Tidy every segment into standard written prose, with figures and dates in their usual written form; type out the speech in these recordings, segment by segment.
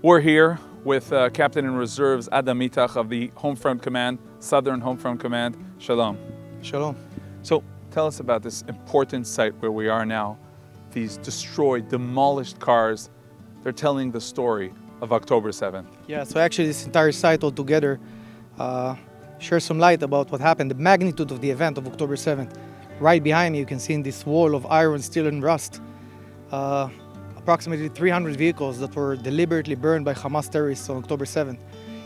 We're here with Captain in Reserves Adam Mitach of the Homefront Command, Southern Homefront Command. Shalom. Shalom. So tell us about this important site where we are now. These destroyed, demolished cars, they're telling the story of October 7th. Yeah, so actually this entire site altogether shares some light about what happened, the magnitude of the event of October 7th. Right behind me you can see in this wall of iron, steel and rust approximately 300 vehicles that were deliberately burned by Hamas terrorists on October 7th.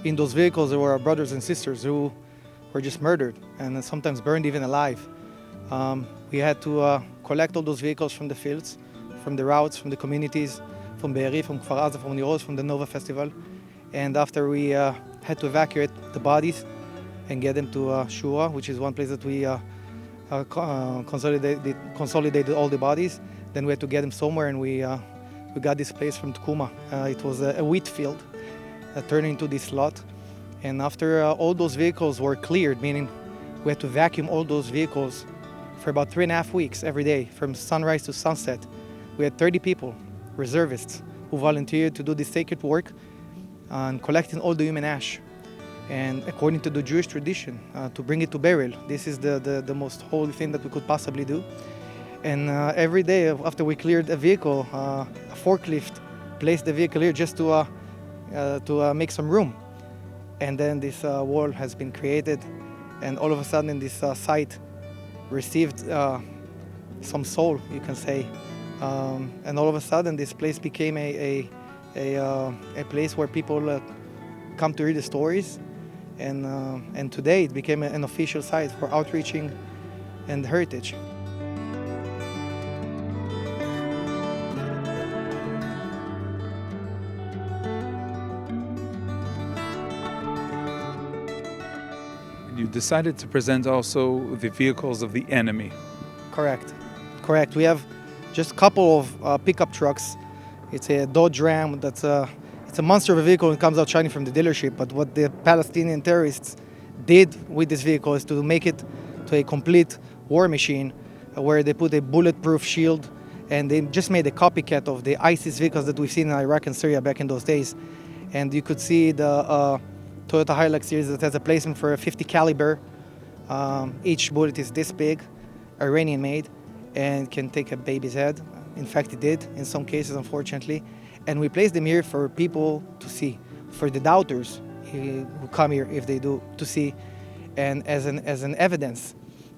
In those vehicles there were our brothers and sisters who were just murdered and sometimes burned even alive. We had to collect all those vehicles from the fields, from the routes, from the communities, from Be'eri, from Kfar Aza, from Niroz, from the Nova Festival. And after we had to evacuate the bodies and get them to Shura, which is one place that we consolidated all the bodies, then we had to get them somewhere, and we got this place from Tkuma. It was a wheat field that turned into this lot. And after all those vehicles were cleared, meaning we had to vacuum all those vehicles for about 3.5 weeks every day, from sunrise to sunset. We had 30 people, reservists, who volunteered to do this sacred work and collecting all the human ash. And according to the Jewish tradition, to bring it to burial. This is the most holy thing that we could possibly do. And every day after we cleared a vehicle, a forklift placed the vehicle here just to make some room. And then this wall has been created, and all of a sudden this site received some soul, you can say. And all of a sudden this place became a place where people come to read the stories. And today it became an official site for outreaching and heritage. You decided to present also the vehicles of the enemy. Correct. We have just a couple of pickup trucks. It's a Dodge Ram it's a monster of a vehicle and comes out shining from the dealership. But what the Palestinian terrorists did with this vehicle is to make it to a complete war machine, where they put a bulletproof shield, and they just made a copycat of the ISIS vehicles that we've seen in Iraq and Syria back in those days. And you could see the Toyota Hilux series that has a placement for a 50 caliber. Each bullet is this big, Iranian made, and can take a baby's head. In fact, it did in some cases, unfortunately. And we place them here for people to see, for the doubters who come here, if they do, to see, and as an evidence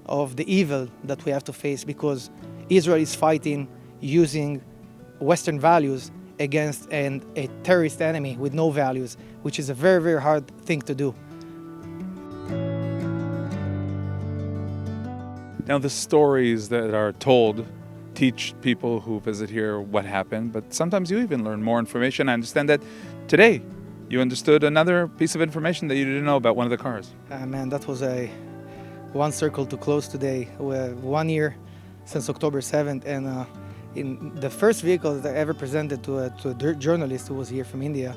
of the evil that we have to face, because Israel is fighting using Western values against a terrorist enemy with no values, which is a very, very hard thing to do. Now the stories that are told teach people who visit here what happened, but sometimes you even learn more information. I understand that today you understood another piece of information that you didn't know about one of the cars. Man, that was one circle to close today. 1 year since October 7th, and in the first vehicle that I ever presented to a journalist who was here from India,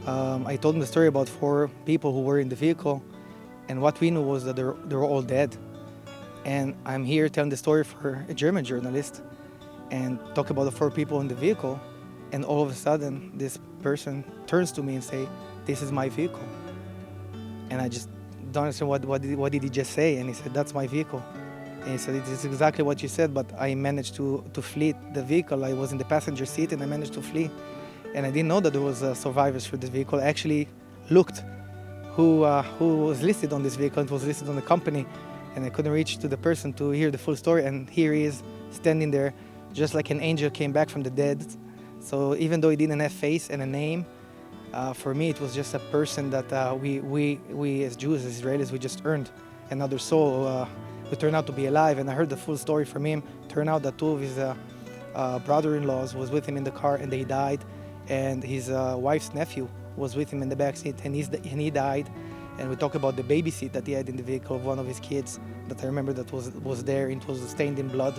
I told him the story about 4 people who were in the vehicle, and what we knew was that they were all dead. And I'm here telling the story for a German journalist and talk about the 4 people in the vehicle, and all of a sudden this person turns to me and say, "This is my vehicle." And I just don't understand what did he just say, and he said, "That's my vehicle." And he said, "It is exactly what you said, but I managed to flee the vehicle. I was in the passenger seat and I managed to flee. And I didn't know that there was survivors for this vehicle. I actually looked who was listed on this vehicle. It was listed on the company, and I couldn't reach to the person to hear the full story. And here he is standing there, just like an angel came back from the dead. So even though he didn't have face and a name, for me it was just a person that we as Jews, as Israelis, we just earned another soul who turned out to be alive. And I heard the full story from him. Turned out that 2 of his brother-in-laws was with him in the car, and they died. And his wife's nephew was with him in the back seat, and he died. And we talk about the baby seat that he had in the vehicle of one of his kids that I remember that was there. It was stained in blood.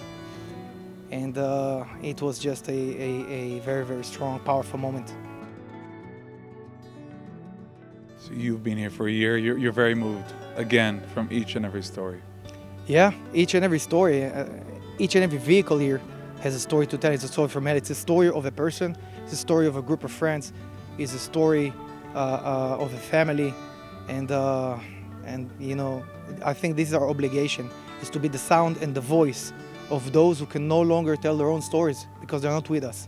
And it was just a very, very strong, powerful moment. So you've been here for a year. You're very moved, again, from each and every story. Yeah, each and every story, each and every vehicle here has a story to tell. It's a story from hell. It's a story of a person. It's a story of a group of friends. is a story of a family, and you know, I think this is our obligation, is to be the sound and the voice of those who can no longer tell their own stories because they're not with us.